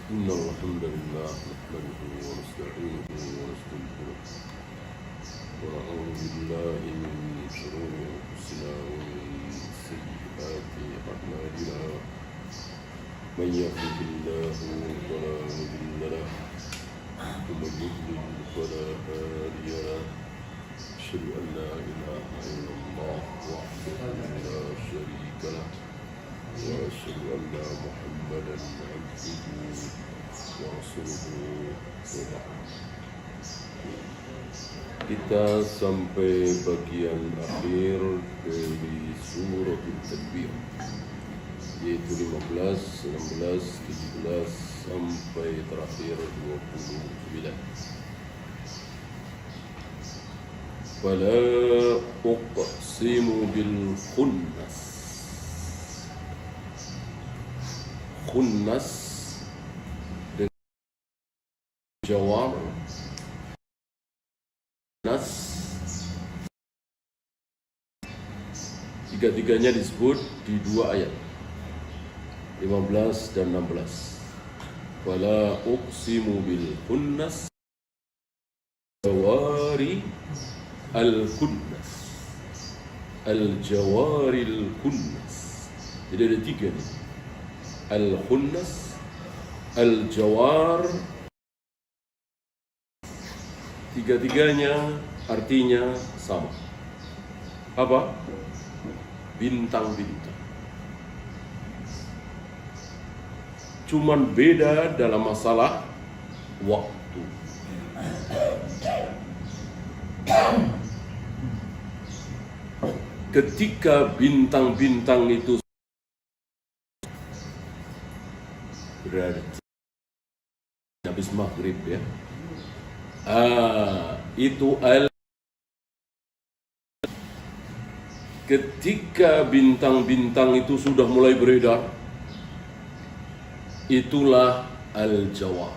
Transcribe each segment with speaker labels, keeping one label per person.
Speaker 1: إن الحمد لله نحمده ونستعينه ونستغفره ونعوذ بالله من شرور أنفسنا ومن سيئات أعمالنا من يهده الله فلا مضل له ومن يضلل فلا هادي له أشهد أن لا إله إلا الله وحده لا شريك له وأشهد أن محمدا عبده ورسوله وبعد. Kita sampai bagian akhir dari surah At-Takbir, yaitu 15, 16, 17 sampai terakhir 29. Fala uqsimu bil khunnas. Khunnas dengan jawab nas, tiga-tiganya disebut di dua ayat 15 dan 16. Fala uqsimu bil khunnas jawari al khunnas, al jawari al khunnas. Jadi ada tiga nih, al-khunnas, al-jawar. Tiga-tiganya artinya sama. Apa? Bintang-bintang. Cuman beda dalam masalah waktu. Ketika bintang-bintang itu berarti habis maghrib ya. Itu ketika bintang-bintang itu sudah mulai beredar, itulah al-jawar.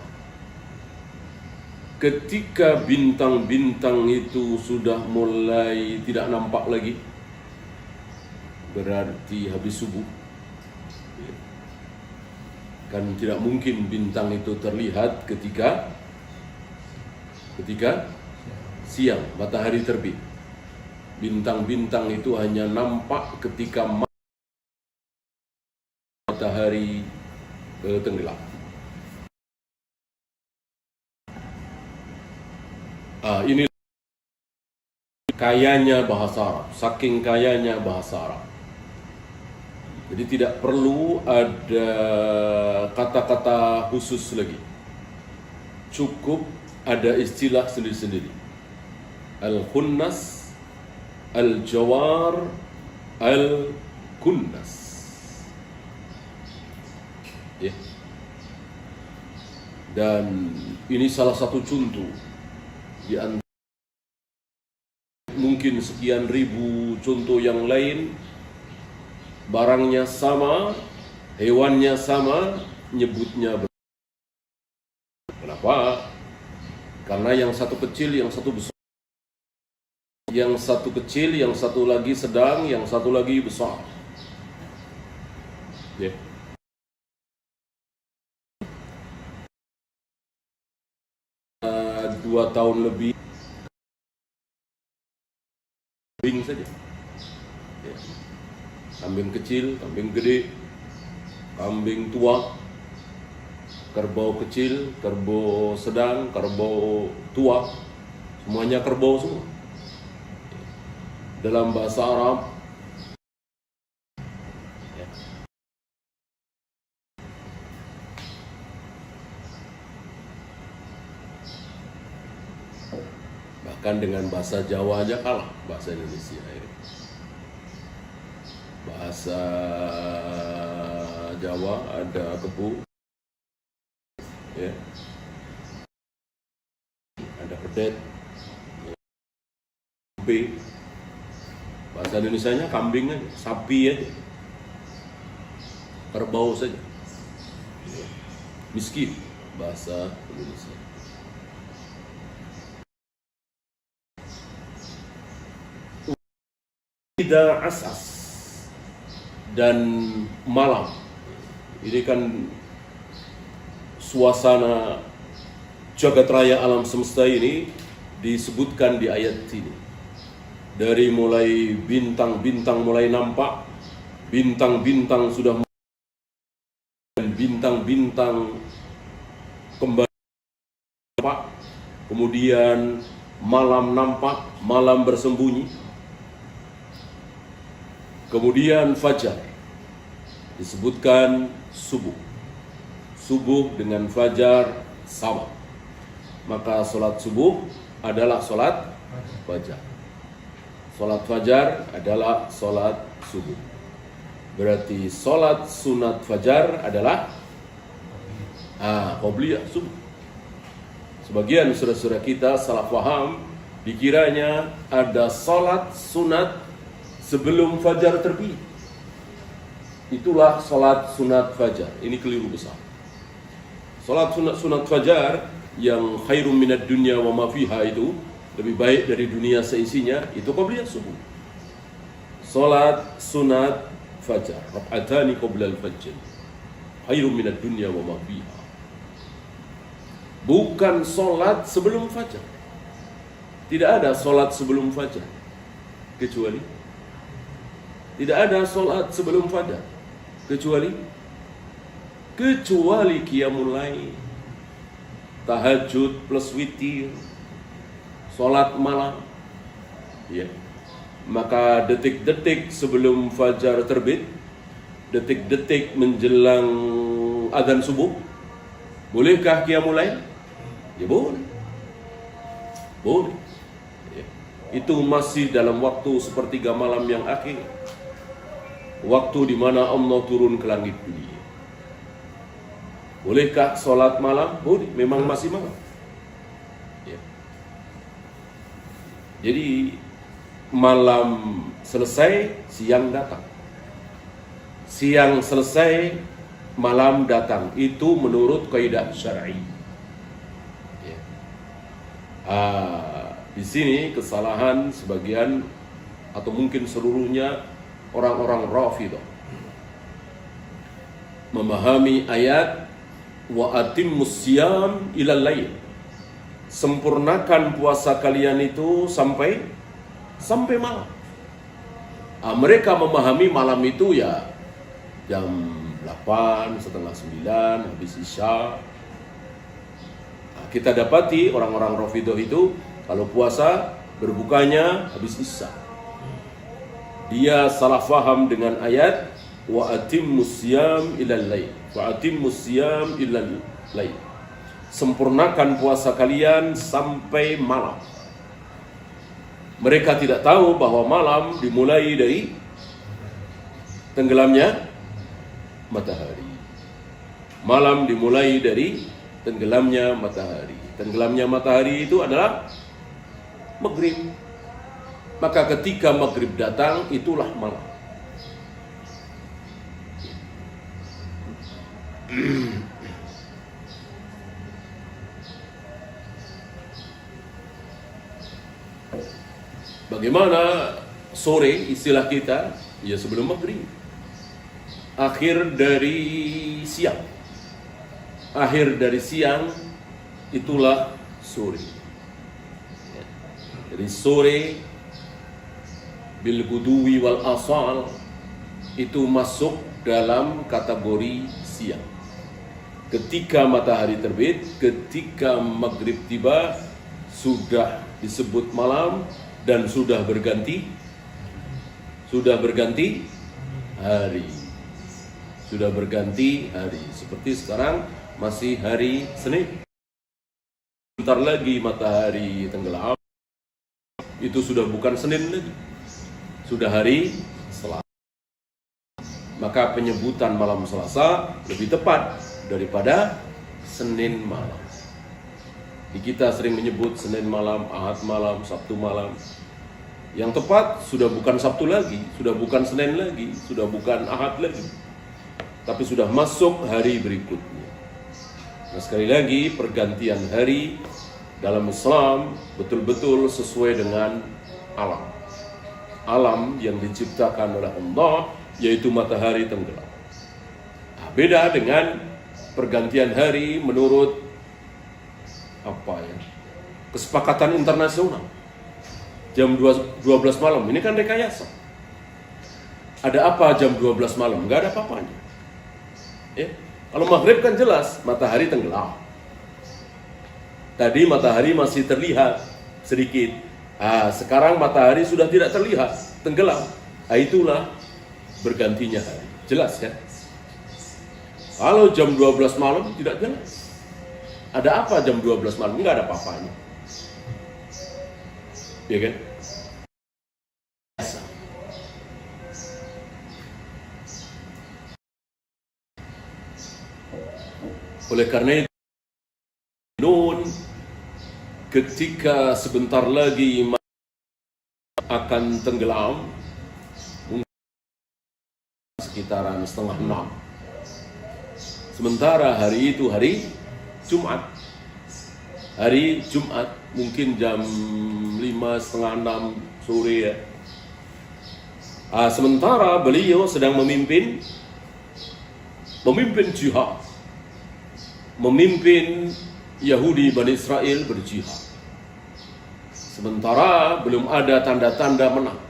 Speaker 1: Ketika bintang-bintang itu sudah mulai tidak nampak lagi, berarti habis subuh. Kan tidak mungkin bintang itu terlihat ketika siang, matahari terbit. Bintang-bintang itu hanya nampak ketika matahari tenggelam. Ini kayanya bahasa Arab, saking kayanya bahasa Arab. Jadi tidak perlu ada kata-kata khusus lagi. Cukup ada istilah sendiri-sendiri. Al-khunnas, al-jawar, al-kunnas. Ya. Dan ini salah satu contoh di antara mungkin sekian ribu contoh yang lain. Barangnya sama, hewannya sama, nyebutnya berbeda. Kenapa? Karena yang satu kecil, yang satu besar. Yang satu kecil, yang satu lagi sedang, yang satu lagi besar. Ya. Dua tahun lebih, kambing saja. Ya. Kambing kecil, kambing gede, kambing tua, kerbau kecil, kerbau sedang, kerbau tua, semuanya kerbau semua. Dalam bahasa Arab, ya. Bahkan dengan bahasa Jawa aja kalah bahasa Indonesia. Ya. Bahasa Jawa ada kebu, ya, ada pedet, ya, B. Bahasa Indonesianya kambing aja, sapi aja, kerbau saja. Miskin bahasa Indonesia. Tidak asas dan malam. Ini kan suasana jagat raya alam semesta ini disebutkan di ayat ini. Dari mulai bintang-bintang mulai nampak, bintang-bintang sudah dan bintang-bintang kembali nampak, kemudian malam nampak, malam bersembunyi, kemudian fajar disebutkan subuh. Subuh dengan fajar sama. Maka sholat subuh adalah sholat fajar. Sholat fajar adalah sholat subuh. Berarti sholat sunat fajar adalah qobliyah subuh. Sebagian saudara-saudara kita salah paham, dikiranya ada sholat sunat sebelum fajar terbit. Itulah sholat sunat fajar. Ini keliru besar. Sholat sunat fajar yang khairum minad dunya wa ma fiha itu lebih baik dari dunia seisinya, itu qobliyah subuh. Sholat sunat fajar, rak'atani qabla al-fajr, khairum minad dunya wa ma fiha. Bukan sholat sebelum fajar. Tidak ada sholat sebelum fajar. Kecuali tidak ada sholat sebelum fajar. Kecuali qiyamul lail, tahajud plus witir, sholat malam. Ya. Maka detik-detik sebelum fajar terbit, detik-detik menjelang adzan subuh, bolehkah qiyamul lail? Ya boleh. Boleh. Ya. Itu masih dalam waktu sepertiga malam yang akhir. Waktu di mana Allah turun ke langit dunia. Bolehkah sholat malam? Boleh, memang masih malam. Ya. Jadi malam selesai, siang datang. Siang selesai, malam datang. Itu menurut kaidah syar'i. Ya. Di sini kesalahan sebagian atau mungkin seluruhnya orang-orang Rafidhah memahami ayat wa atimmus siyam ilal lail. Sempurnakan puasa kalian itu sampai malam. Mereka memahami malam itu ya jam 8, setengah 9, habis Isya. Kita dapati orang-orang Rafidhah itu kalau puasa berbukanya habis Isya. Dia salah faham dengan ayat wa atimmus siyam ilal lail. Wa atimmus siyam ilal lail. Sempurnakan puasa kalian sampai malam. Mereka tidak tahu bahwa malam dimulai dari tenggelamnya matahari. Malam dimulai dari tenggelamnya matahari. Tenggelamnya matahari itu adalah maghrib. Maka ketika maghrib datang, itulah malam. Bagaimana sore istilah kita? Ya sebelum maghrib. Akhir dari siang. Akhir dari siang itulah sore. Jadi sore bil guduwi wal asal itu masuk dalam kategori siang. Ketika matahari terbit, ketika maghrib tiba, sudah disebut malam dan sudah berganti hari. Sudah berganti hari. Seperti sekarang masih hari Senin. Bentar lagi matahari tenggelam. Itu sudah bukan Senin lagi. Sudah hari Selasa. Maka penyebutan malam Selasa lebih tepat daripada Senin malam. Kita sering menyebut Senin malam, Ahad malam, Sabtu malam. Yang tepat sudah bukan Sabtu lagi, sudah bukan Senin lagi, sudah bukan Ahad lagi, tapi sudah masuk hari berikutnya. Nah, sekali lagi pergantian hari dalam Islam betul-betul sesuai dengan alam. Alam yang diciptakan oleh Allah, yaitu matahari tenggelam. Nah, beda dengan pergantian hari menurut kesepakatan internasional. Jam 12 malam, ini kan rekayasa. Ada apa jam 12 malam? Nggak ada apa-apanya. Ya. Kalau maghrib kan jelas, matahari tenggelam. Tadi matahari masih terlihat sedikit. Sekarang matahari sudah tidak terlihat, tenggelam. Itulah bergantinya hari. Jelas kan? Kalau jam 12 malam tidak jelas. Ada apa jam 12 malam? Nggak ada apa-apanya. Ya kan? Oleh karena itu, ketika sebentar lagi akan tenggelam, sekitaran 5:30. Sementara hari itu hari Jumat. Hari Jumat mungkin jam 5, setengah 6 sore ya. Sementara beliau sedang memimpin jihad. Memimpin Yahudi Bani Israel berjihad. Sementara belum ada tanda-tanda menang.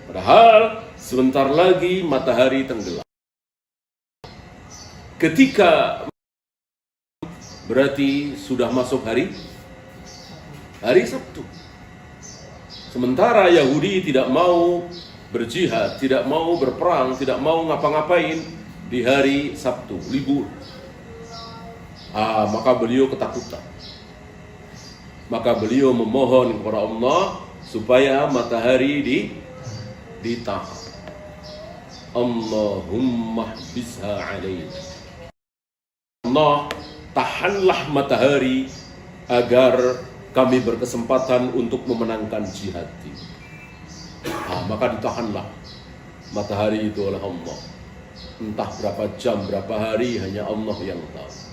Speaker 1: Padahal sebentar lagi matahari tenggelam. Ketika berarti sudah masuk hari Sabtu. Sementara Yahudi tidak mau berjihad, tidak mau berperang, tidak mau ngapa-ngapain di hari Sabtu, libur. Maka beliau ketakutan. Maka beliau memohon kepada Allah supaya matahari ditahan. Allahumma bisha alaina. Allah, tahanlah matahari agar kami berkesempatan untuk memenangkan jihad ini. Maka ditahanlah matahari itu oleh Allah. Entah berapa jam, berapa hari, hanya Allah yang tahu.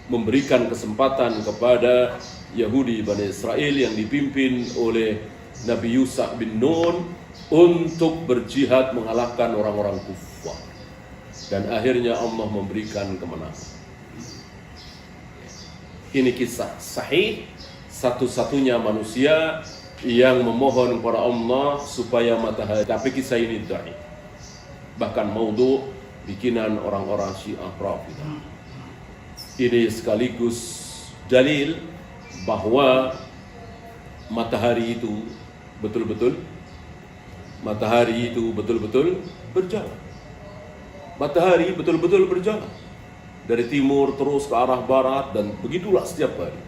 Speaker 1: Memberikan kesempatan kepada Yahudi Bani Israel yang dipimpin oleh Nabi Yusha bin Nun untuk berjihad mengalahkan orang-orang kufar. Dan akhirnya Allah memberikan kemenangan. Ini kisah sahih, satu-satunya manusia yang memohon kepada Allah supaya matahari. Tapi kisah ini dhaif. Bahkan maudhu bikinan orang-orang Syiah Rafidah. Ini sekaligus dalil bahwa matahari itu betul-betul berjalan. Matahari betul-betul berjalan dari timur terus ke arah barat, dan begitulah setiap hari.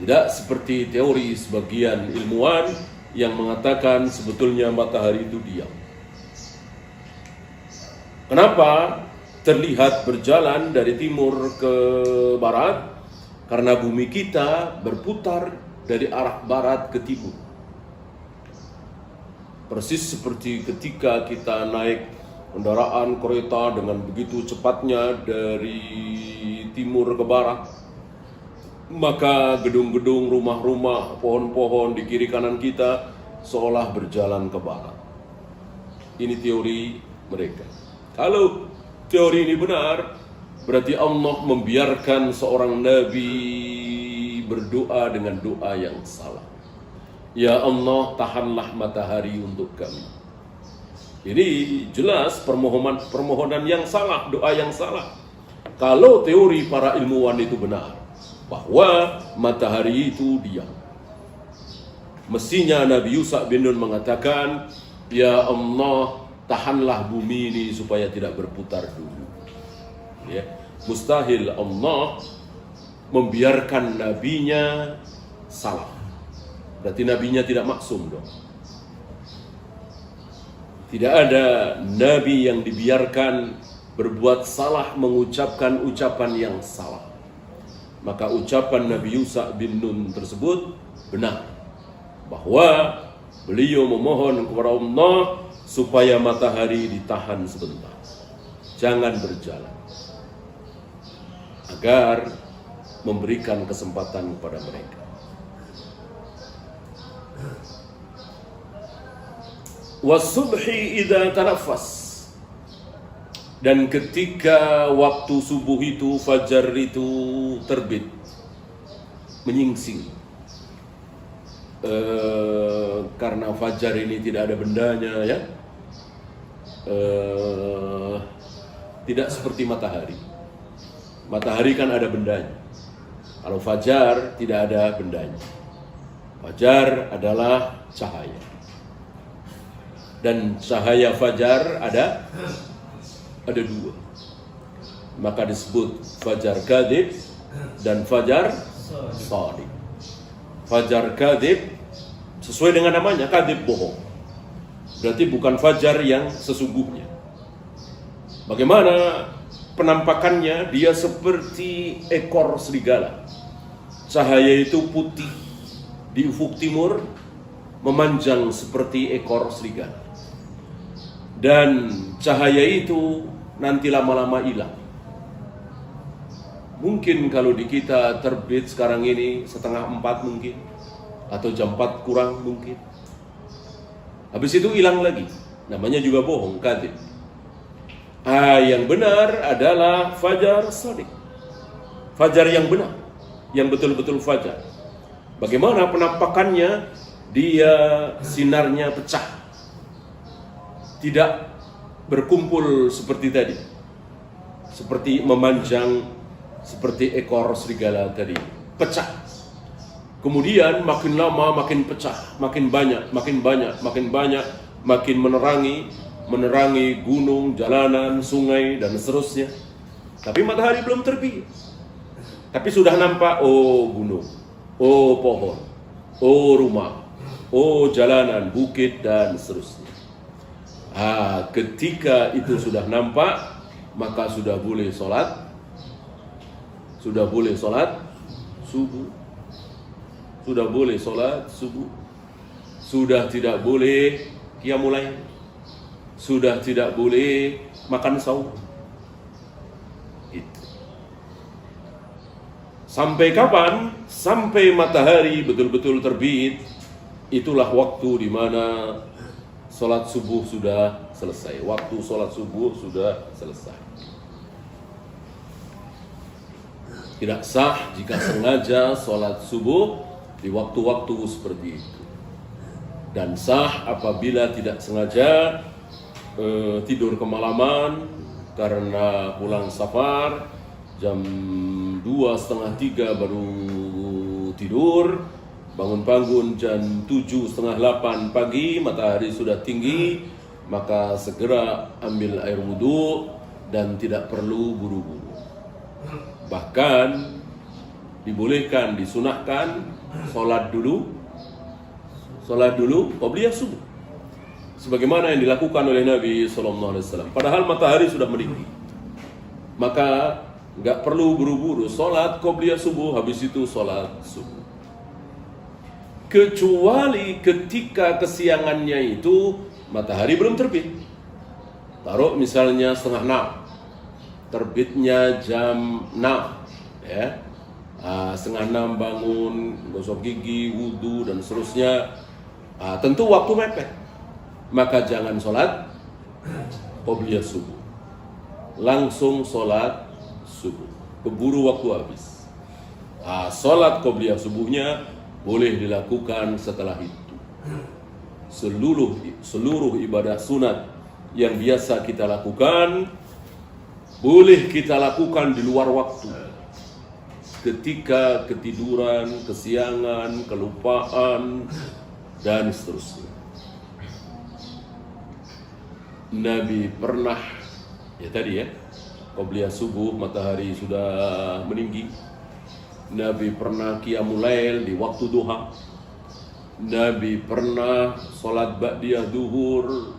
Speaker 1: Tidak seperti teori sebagian ilmuwan yang mengatakan sebetulnya matahari itu diam. Kenapa terlihat berjalan dari timur ke barat? Karena bumi kita berputar dari arah barat ke timur. Persis seperti ketika kita naik kendaraan kereta dengan begitu cepatnya dari timur ke barat, maka gedung-gedung, rumah-rumah, pohon-pohon di kiri kanan kita seolah berjalan ke barat. Ini teori mereka. Kalau teori ini benar, berarti Allah membiarkan seorang nabi berdoa dengan doa yang salah. Ya Allah, tahanlah matahari untuk kami. Ini jelas permohonan yang salah, doa yang salah. Kalau teori para ilmuwan itu benar, bahwa matahari itu diam, mestinya Nabi Yusha bin Nun mengatakan, ya Allah, tahanlah bumi ini supaya tidak berputar dulu. Ya, mustahil Allah membiarkan nabinya salah. Berarti nabinya tidak maksum dong. Tidak ada nabi yang dibiarkan berbuat salah, mengucapkan ucapan yang salah. Maka ucapan Nabi Yusha bin Nun tersebut benar, bahwa beliau memohon kepada Allah supaya matahari ditahan sebentar, jangan berjalan, agar memberikan kesempatan kepada mereka. Wasubhi idza tanaffas, Dan ketika waktu subuh itu, fajar itu terbit, menyingsing, karena fajar ini tidak ada bendanya ya, tidak seperti matahari. Matahari kan ada bendanya. Kalau fajar tidak ada bendanya. Fajar adalah cahaya. Dan cahaya fajar ada dua. Maka disebut fajar kadhib dan fajar shadiq. Fajar kadhib sesuai dengan namanya, kadhib bohong. Berarti bukan fajar yang sesungguhnya. Bagaimana penampakannya? Dia seperti ekor serigala. Cahaya itu putih di ufuk timur, memanjang seperti ekor serigala. Dan cahaya itu nanti lama-lama hilang. Mungkin kalau di kita terbit sekarang ini 3:30 mungkin, atau jam 4 kurang mungkin. Habis itu hilang lagi. Namanya juga bohong, kadhib. Yang benar adalah fajar shadiq. Fajar yang benar, yang betul-betul fajar. Bagaimana penampakannya? Dia sinarnya pecah, tidak berkumpul seperti tadi, seperti memanjang seperti ekor serigala tadi, pecah. Kemudian makin lama makin pecah, makin banyak, makin menerangi gunung, jalanan, sungai dan seterusnya. Tapi matahari belum terbit. Tapi sudah nampak, oh gunung, oh pohon, oh rumah, oh jalanan, bukit dan seterusnya. Ketika itu sudah nampak, maka sudah boleh sholat subuh. Sudah boleh sholat subuh. Sudah tidak boleh qiyamul lail. Sudah tidak boleh makan sahur. Itu. Sampai kapan? Sampai matahari betul-betul terbit. Itulah waktu di mana sholat subuh sudah selesai. Waktu sholat subuh sudah selesai. Tidak sah jika sengaja sholat subuh di waktu-waktu seperti itu. Dan sah apabila tidak sengaja tidur kemalaman karena pulang safar jam 2:30 baru tidur, bangun jam 7:30 pagi, matahari sudah tinggi, maka segera ambil air wudhu dan tidak perlu buru-buru. Bahkan dibolehkan, disunahkan sholat dulu qabliyah subuh, sebagaimana yang dilakukan oleh Nabi SAW. Padahal matahari sudah meninggi, maka nggak perlu buru-buru sholat qabliyah subuh, habis itu sholat subuh. Kecuali ketika kesiangannya itu matahari belum terbit. Taruh misalnya 5:30, terbitnya jam 6, ya. 5:30 bangun, gosok gigi, wudhu dan seterusnya. Tentu waktu mepet, maka jangan sholat qabliyah subuh, langsung sholat subuh, keburu waktu habis. Sholat qabliyah subuhnya boleh dilakukan setelah itu. Seluruh ibadah sunat yang biasa kita lakukan boleh kita lakukan di luar waktu, ketika ketiduran, kesiangan, kelupaan dan seterusnya. Nabi pernah, ya tadi ya, qabliyah subuh matahari sudah meninggi. Nabi pernah qiyamul lail di waktu duha. Nabi pernah sholat ba'diyah duhur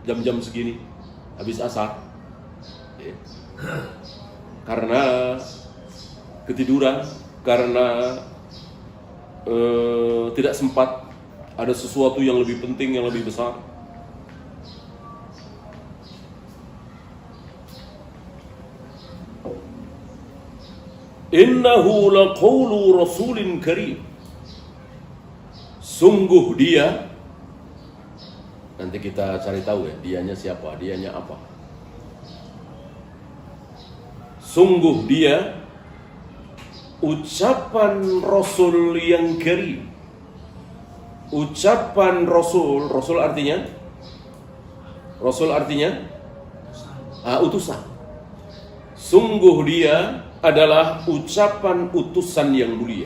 Speaker 1: jam-jam segini, habis asar, ya. Karena ketiduran, karena tidak sempat, ada sesuatu yang lebih penting, yang lebih besar. Innahu laqawlu rasulin karim. Sungguh dia, nanti kita cari tahu ya, dianya siapa, dianya apa. Sungguh dia ucapan Rasul yang karim. Ucapan Rasul, Rasul artinya utusan. Sungguh dia adalah ucapan utusan yang mulia.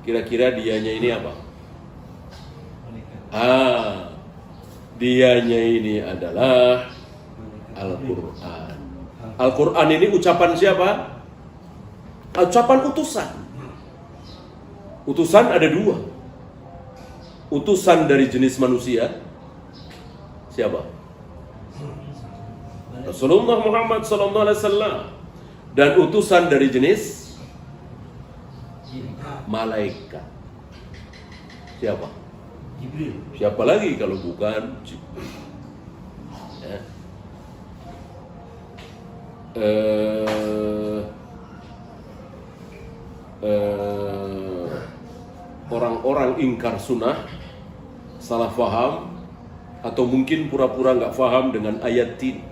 Speaker 1: Kira-kira dianya ini apa? Dianya ini adalah Al-Quran. Al-Quran ini ucapan siapa? Ucapan utusan. Utusan ada dua. Utusan dari jenis manusia. Siapa? Rasulullah Muhammad SAW. Dan utusan dari jenis malaikat. Siapa?
Speaker 2: Jibril.
Speaker 1: Siapa lagi kalau bukan Jibril? Ya. Orang-orang ingkar sunnah, salah faham, atau mungkin pura-pura nggak faham dengan ayat ini.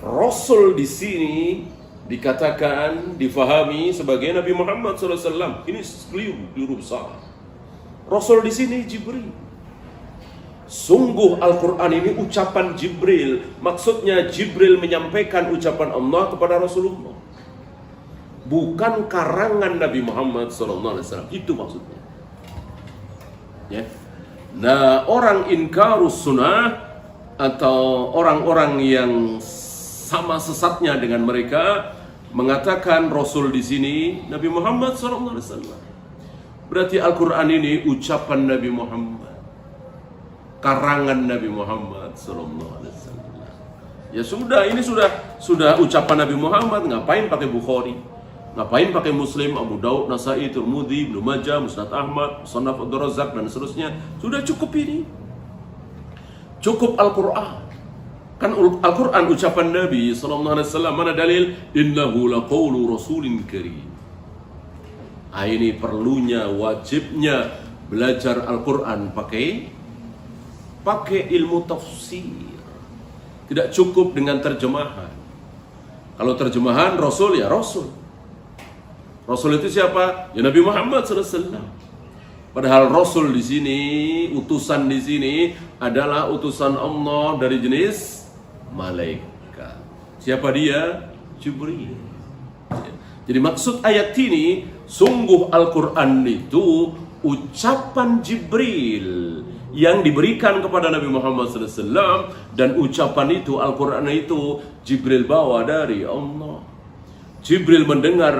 Speaker 1: Rasul di sini dikatakan, difahami sebagai Nabi Muhammad SAW. Ini keliru besar. Rasul di sini Jibril. Sungguh Al-Quran ini ucapan Jibril. Maksudnya Jibril menyampaikan ucapan Allah kepada Rasulullah, bukan karangan Nabi Muhammad SAW. Itu maksudnya. Ya. Nah, orang inkarus sunnah atau orang-orang yang sama sesatnya dengan mereka mengatakan Rasul di sini Nabi Muhammad SAW. Berarti Al-Quran ini ucapan Nabi Muhammad, karangan Nabi Muhammad SAW. Ya sudah, ini sudah ucapan Nabi Muhammad. Ngapain pakai Bukhari? Ngapain pakai Muslim, Abu Daud, Nasai, Tirmidzi, Ibnu Majah, Musnad Ahmad, Musannaf Abdul Razak dan seterusnya? Sudah cukup ini. Cukup Al-Quran. Kan Al-Quran ucapan Nabi SAW. Mana dalil? Innahu laqawlu rasulin karim. Ini perlunya, wajibnya belajar Al-Quran pakai ilmu tafsir. Tidak cukup dengan terjemahan. Kalau terjemahan Rasul, ya Rasul. Rasul itu siapa? Ya Nabi Muhammad SAW. Padahal Rasul di sini, utusan di sini adalah utusan Allah dari jenis malaikat. Siapa dia? Jibril. Jadi maksud ayat ini, sungguh Al-Quran itu ucapan Jibril yang diberikan kepada Nabi Muhammad SAW, dan ucapan itu, Al-Quran itu Jibril bawa dari Allah. Jibril mendengar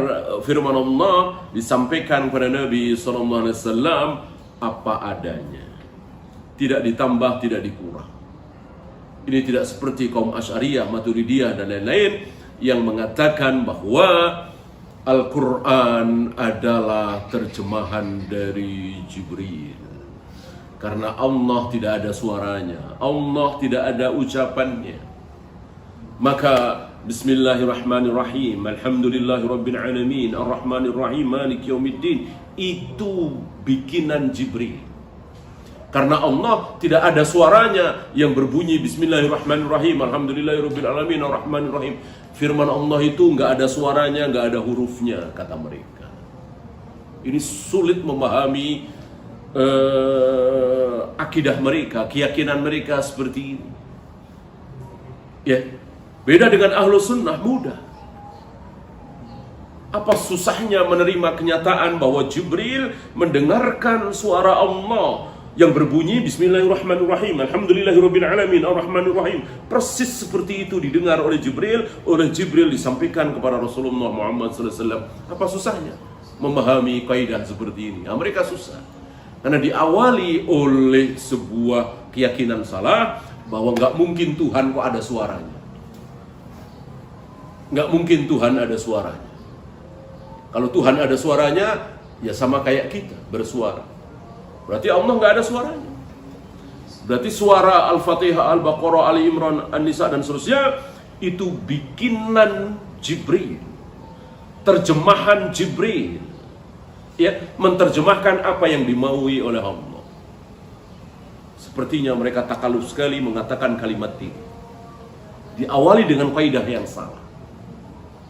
Speaker 1: firman Allah disampaikan kepada Nabi SAW apa adanya, tidak ditambah, tidak dikurang. Ini tidak seperti kaum Asy'ariyah, Maturidiyah dan lain-lain yang mengatakan bahwa Al-Quran adalah terjemahan dari Jibril. Karena Allah tidak ada suaranya, Allah tidak ada ucapannya. Maka Bismillahirrahmanirrahim, Alhamdulillahirabbil alamin, Arrahmanirrahim, Maliki yaumiddin, itu bikinan Jibril. Karena Allah tidak ada suaranya yang berbunyi Bismillahirrahmanirrahim, Alhamdulillahirabbil alamin, Arrahmanirrahim. Firman Allah itu nggak ada suaranya, nggak ada hurufnya, kata mereka. Ini sulit memahami akidah mereka, keyakinan mereka seperti ini. Ya, beda dengan ahlu sunnah, mudah. Apa susahnya menerima kenyataan bahwa Jibril mendengarkan suara Allah yang berbunyi Bismillahirrahmanirrahim, Alhamdulillahirabbil alamin, Arrahmanirrahim. Persis seperti itu didengar oleh Jibril disampaikan kepada Rasulullah Muhammad SAW. Apa susahnya memahami kaidah seperti ini? Nah, mereka susah karena diawali oleh sebuah keyakinan salah bahwa nggak mungkin Tuhan kok ada suaranya. Nggak mungkin Tuhan ada suaranya. Kalau Tuhan ada suaranya, ya sama kayak kita bersuara. Berarti Allah nggak ada suaranya. Berarti suara Al-Fatihah, Al-Baqarah, Ali Imran, An-Nisa dan seterusnya itu bikinan Jibril, terjemahan Jibril, ya, menerjemahkan apa yang dimaui oleh Allah. Sepertinya mereka takaluf sekali mengatakan kalimat ini. Diawali dengan kaidah yang salah,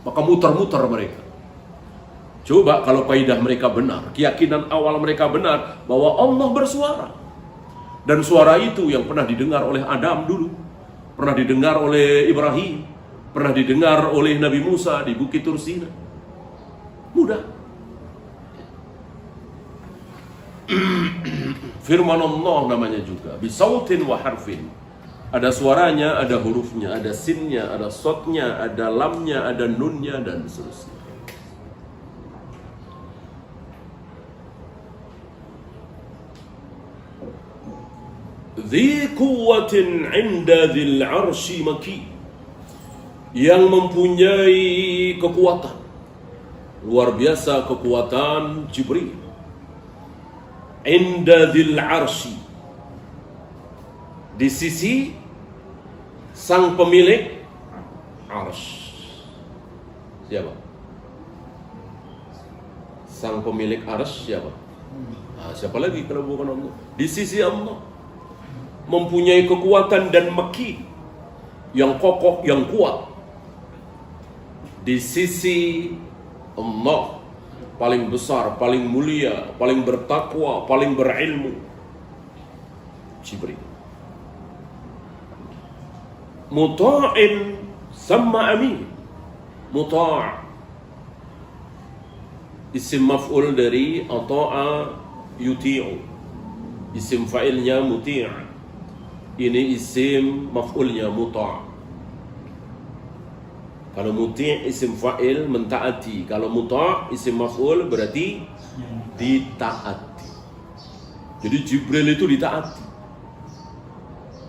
Speaker 1: maka muter-muter mereka. Coba kalau kaidah mereka benar, keyakinan awal mereka benar bahwa Allah bersuara, dan suara itu yang pernah didengar oleh Adam dulu, pernah didengar oleh Ibrahim, pernah didengar oleh Nabi Musa di Bukit Tursina. Mudah. Firman Allah namanya juga bisautin wa harfin. Ada suaranya, ada hurufnya, ada sinnya, ada sotnya, ada lamnya, ada nunnya, dan seterusnya. Dhi quwwatin 'inda dzil 'arsy maki, yang mempunyai kekuatan luar biasa, kekuatan Jibril. 'Inda dzil 'arsy, di sisi sang pemilik arsy. Siapa? Sang pemilik arsy siapa? Siapa lagi kalau bukan Allah? Di sisi Allah, mempunyai kekuatan dan maki yang kokoh, yang kuat. Di sisi Allah, paling besar, paling mulia, paling bertakwa, paling berilmu, Jibril. Muta'in sama amin. Muta' isim maf'ul dari ata'a yuti'u, isim fa'ilnya muti'. Ini isim maf'ulnya muta'. Kalau muti' isim fa'il mentaati, kalau muta' isim maf'ul berarti ditaati. Jadi Jibril itu ditaati.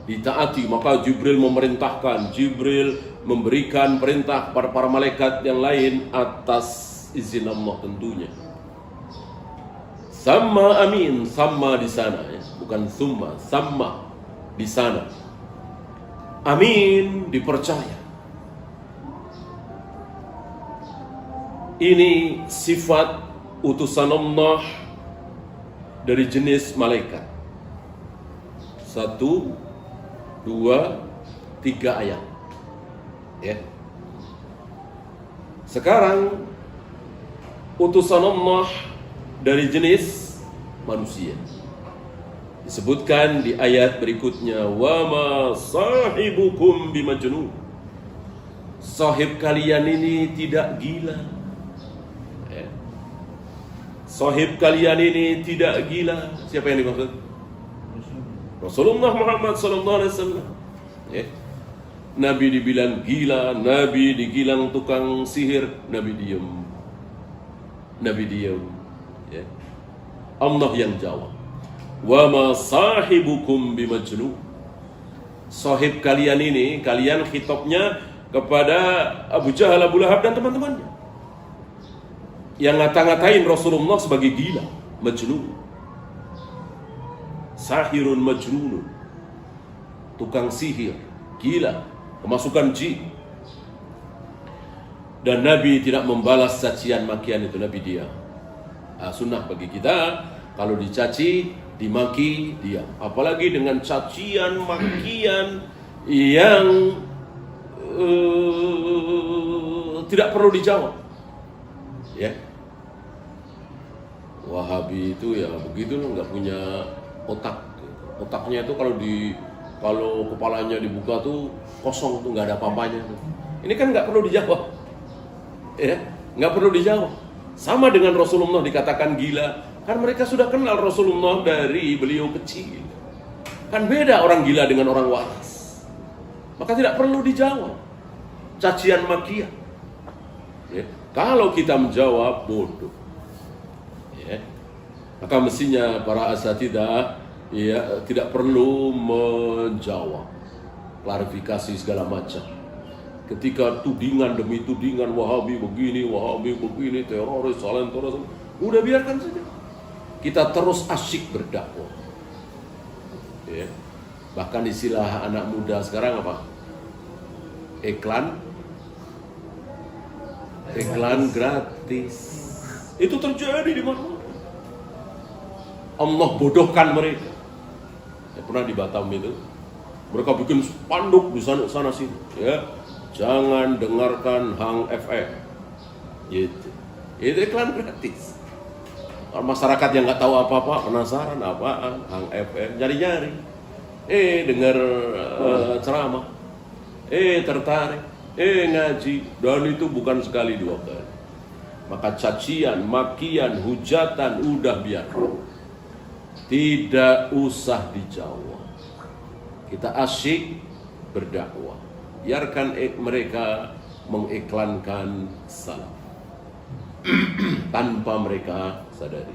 Speaker 1: Ditaati, maka Jibril memerintahkan, Jibril memberikan perintah kepada para malaikat yang lain atas izin Allah tentunya. Sama amin, sama di sana ya, bukan summa, sama di sana. Amin, dipercaya. Ini sifat utusan Allah dari jenis malaikat. 1, 2, 3 ayat. Ya. Sekarang utusan Allah dari jenis manusia. Disebutkan di ayat berikutnya, wa ma sahibukum bimajnun. Sahib kalian ini tidak gila. Ya. Sahib kalian ini tidak gila. Siapa yang dimaksud? Rasulullah Muhammad SAW. Ya. Nabi dibilang gila, Nabi dibilang tukang sihir, Nabi diam. Nabi diam. Ya. Allah yang jawab. Wa ma sahibukum bimajnun. Sahib kalian ini, kalian khitabnya kepada Abu Jahal, Abu Lahab dan teman-temannya yang ngata-ngatain Rasulullah sebagai gila, majnun. Sahirun majnunun, tukang sihir, gila, kemasukan jin. Dan Nabi tidak membalas cacian makian itu, Nabi diam. Sunnah bagi kita, kalau dicaci, dimaki, diam. Apalagi dengan cacian makian yang tidak perlu dijawab. Ya, Wahabi itu ya begitu, nggak punya otak. Otaknya itu kalau kepalanya dibuka tuh kosong tuh, nggak ada apa-apanya. Ini kan nggak perlu dijawab, ya, nggak perlu dijawab. Sama dengan Rasulullah dikatakan gila, kan mereka sudah kenal Rasulullah dari beliau kecil. Kan beda orang gila dengan orang waras, maka tidak perlu dijawab cacian makian. Ya. Kalau kita menjawab bodoh, ya, maka mestinya para asatidzah ya tidak perlu menjawab, klarifikasi segala macam. Ketika tudingan demi tudingan, Wahabi begini, teroris, udah biarkan saja. Kita terus asyik berdakwah. Ya. Bahkan istilah anak muda sekarang apa? Iklan gratis. Itu terjadi di mana? Allah bodohkan mereka. Ya, pernah di Batam itu Mereka bikin spanduk di sana sini, ya. Jangan dengarkan Hang FM. Gitu. Itu iklan gratis. Kalau masyarakat yang nggak tahu apa-apa, penasaran apaan Hang FM, nyari-nyari. Dengar ceramah. Tertarik. Ngaji. Dan itu bukan sekali dua kali. Maka cacian, makian, hujatan udah biar. Tidak usah dijawab. Kita asyik berdakwah. Biarkan mereka mengiklankan salaf tanpa mereka sadari.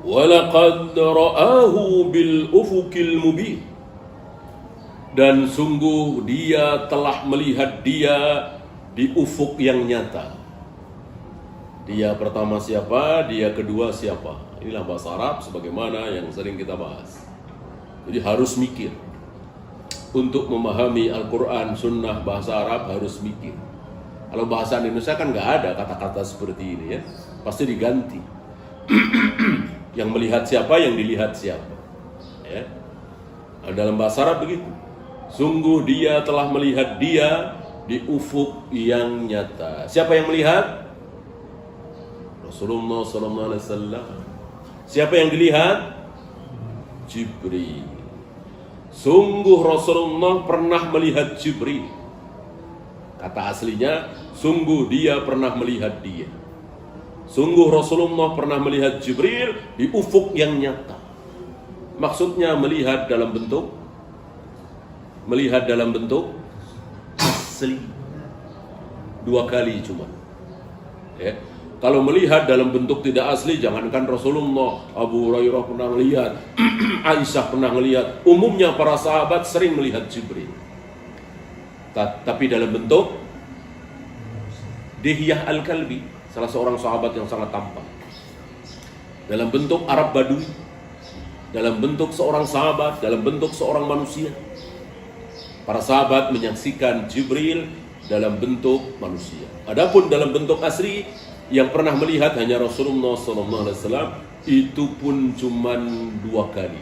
Speaker 1: Walaqad ra'ahu bil ufuqil mubin. Dan sungguh dia telah melihat dia di ufuk yang nyata. Dia pertama siapa, dia kedua siapa. Inilah bahasa Arab sebagaimana yang sering kita bahas. Jadi harus mikir. Untuk memahami Al-Quran, Sunnah, bahasa Arab harus mikir. Kalau bahasa Indonesia kan nggak ada kata-kata seperti ini ya. Pasti diganti. Yang melihat siapa, yang dilihat siapa. Ya. Dalam bahasa Arab begitu. Sungguh dia telah melihat dia di ufuk yang nyata. Siapa yang melihat? Rasulullah SAW. Siapa yang dilihat? Jibril. Sungguh Rasulullah pernah melihat Jibril. Kata aslinya, sungguh dia pernah melihat dia. Sungguh Rasulullah pernah melihat Jibril di ufuk yang nyata. Maksudnya melihat dalam bentuk asli. 2 kali cuma. Ya. Kalau melihat dalam bentuk tidak asli, jangankan Rasulullah, Abu Hurairah pernah melihat, Aisyah pernah melihat. Umumnya para sahabat sering melihat Jibril. Tapi dalam bentuk Dihyah Al-Kalbi, salah seorang sahabat yang sangat tampan. Dalam bentuk Arab Badui, dalam bentuk seorang sahabat, dalam bentuk seorang manusia. Para sahabat menyaksikan Jibril dalam bentuk manusia. Adapun dalam bentuk asli, yang pernah melihat hanya Rasulullah SAW, itu pun cuma 2 kali.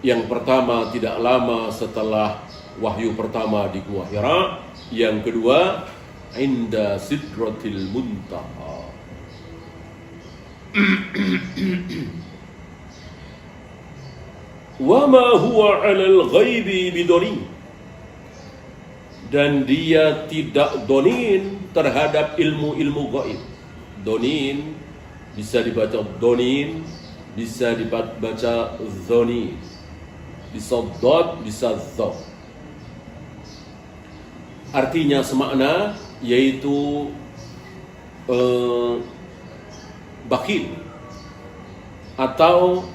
Speaker 1: Yang pertama tidak lama setelah wahyu pertama di Gua Hira, yang kedua inda Sidratil Muntaha. Wa ma huwa 'alal ghaibi bidonin. Dan dia tidak donin terhadap ilmu-ilmu gaib. Donin bisa dibaca donin, bisa dibaca zonin, bisa dot, bisa zo. Artinya semakna, yaitu bakhil atau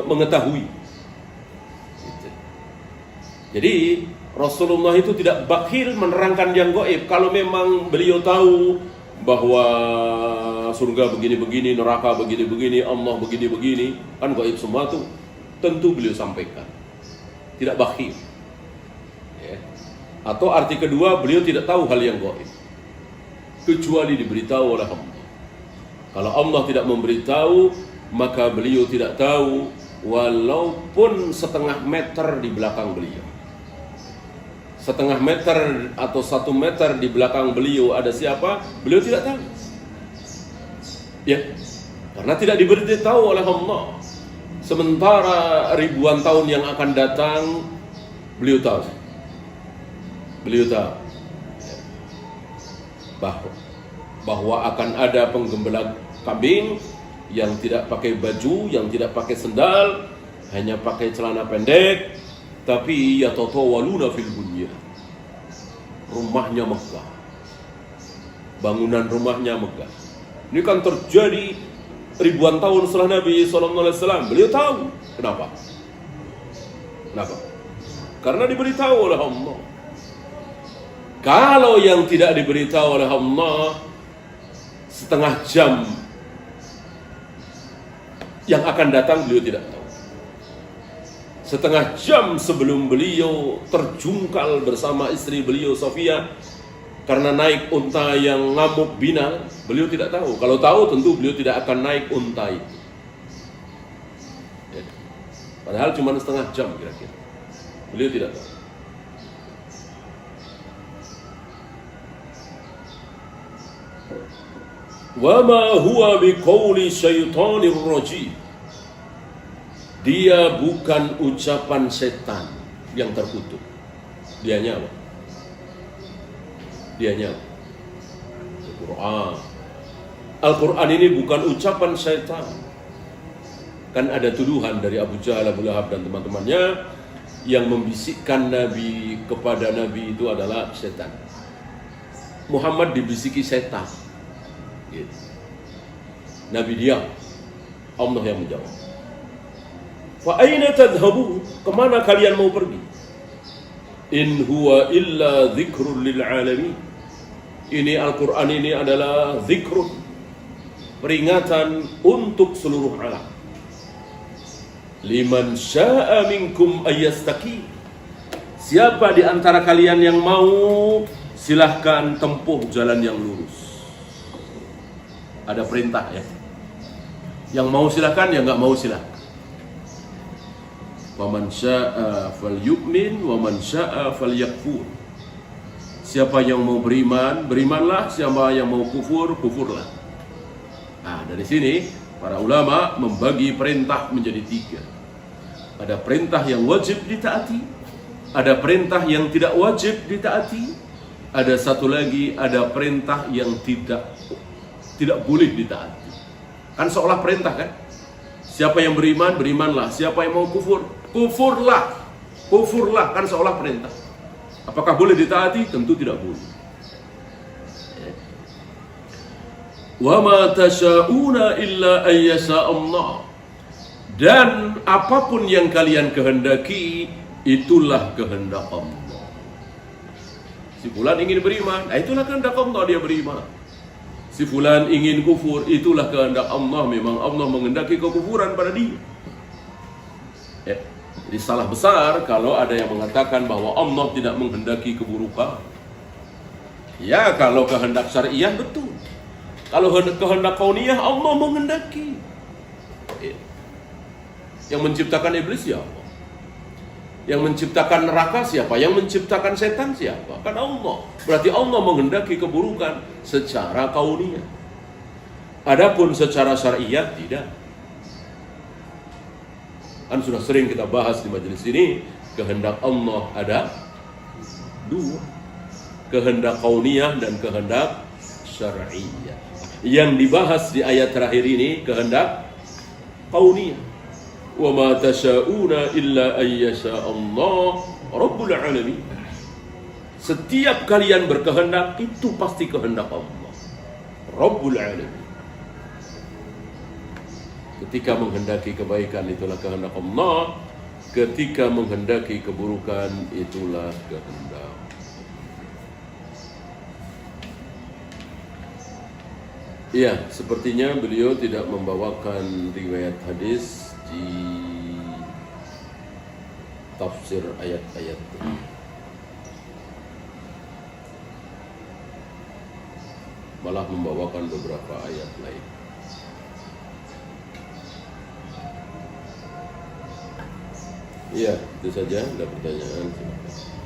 Speaker 1: mengetahui. Jadi Rasulullah itu tidak bakhil menerangkan yang gaib. Kalau memang beliau tahu bahwa surga begini-begini, neraka begini-begini, Allah begini-begini, kan gaib semua tuh, tentu beliau sampaikan. Tidak bakhil. Ya. Atau arti kedua, beliau tidak tahu hal yang gaib, kecuali diberitahu oleh Allah. Kalau Allah tidak memberitahu, maka beliau tidak tahu, walaupun setengah meter di belakang beliau. Setengah meter atau 1 meter di belakang beliau ada siapa, beliau tidak tahu. Ya, karena tidak diberitahu oleh Allah. Sementara ribuan tahun yang akan datang, beliau tahu. Beliau tahu bahwa akan ada penggembala kambing yang tidak pakai baju, yang tidak pakai sendal, hanya pakai celana pendek, tapi yatatawaluna fil bunyan. Rumahnya megah, bangunan rumahnya megah. Ini kan terjadi ribuan tahun setelah Nabi SAW. Beliau tahu. Kenapa? Karena diberitahu oleh Allah. Kalau yang tidak diberitahu oleh Allah, setengah jam yang akan datang beliau tidak tahu. Setengah jam sebelum beliau terjungkal bersama istri beliau Sofia, karena naik unta yang ngamuk binal, beliau tidak tahu. Kalau tahu tentu beliau tidak akan naik unta itu. Ya. Padahal cuma setengah jam kira-kira. Beliau tidak tahu. Wa ma huwa biqauli syaitanir rajim. Dia bukan ucapan setan yang terkutuk. Dianya apa? Dianya apa? Al-Quran. Al-Quran ini bukan ucapan setan. Kan ada tuduhan dari Abu Jahal, Abu Lahab dan teman-temannya yang membisikkan Nabi kepada Nabi itu adalah setan. Muhammad dibisiki setan. Gitu. Nabi diam. Allah yang menjawab. Fa aina tadhhabun? Kemana kalian mau pergi? In huwa illa dzikrun lil alamin. Ini Al-Quran ini adalah zikrun, peringatan untuk seluruh alam. Liman syaa minkum ayyastaqim. Siapa di antara kalian yang mau, silahkan tempuh jalan yang lurus. Ada perintah ya. Yang mau silahkan, yang nggak mau silahkan. Waman syaa falyu'min, waman syaa falyakfur. Siapa yang mau beriman, berimanlah. Siapa yang mau kufur, kufurlah. Nah, dari sini para ulama membagi perintah menjadi 3. Ada perintah yang wajib ditaati, ada perintah yang tidak wajib ditaati, ada satu lagi, ada perintah yang tidak boleh ditaati. Kan seolah perintah kan? Siapa yang beriman, berimanlah. Siapa yang mau kufur, kufurlah. Kufurlah, kan seolah perintah. Apakah boleh ditaati? Tentu tidak boleh. Wa ma tasyauna illa ayyasha Allah. Dan apapun yang kalian kehendaki, itulah kehendak Allah. Si fulan ingin beriman, itulah kehendak Allah, dia beriman. Si fulan ingin kufur, itulah kehendak Allah. Memang Allah menghendaki kekufuran pada dia. Ya. Jadi salah besar kalau ada yang mengatakan bahwa Allah tidak menghendaki keburukan. Ya, kalau kehendak syariah betul. Kalau kehendak kauniyah, Allah menghendaki. Ya. Yang menciptakan iblis siapa? Yang menciptakan neraka siapa? Yang menciptakan setan siapa? Kan Allah. Berarti Allah menghendaki keburukan secara kauniyah. Adapun secara syariah tidak. Kan sudah sering kita bahas di majelis ini, kehendak Allah ada 2. Kehendak kauniyah dan kehendak syariah. Yang dibahas di ayat terakhir ini kehendak kauniyah. Wa ma tasyauna illa ayyasha Allah rabbul alamin. Setiap kalian berkehendak itu pasti kehendak Allah Rabbul alamin. Ketika menghendaki kebaikan itulah kehendak Allah, ketika menghendaki keburukan itulah kehendak. Iya, sepertinya beliau tidak membawakan riwayat hadis di tafsir ayat-ayat ini. Malah membawakan beberapa ayat lain. Iya, itu saja. Ada pertanyaan? Silakan.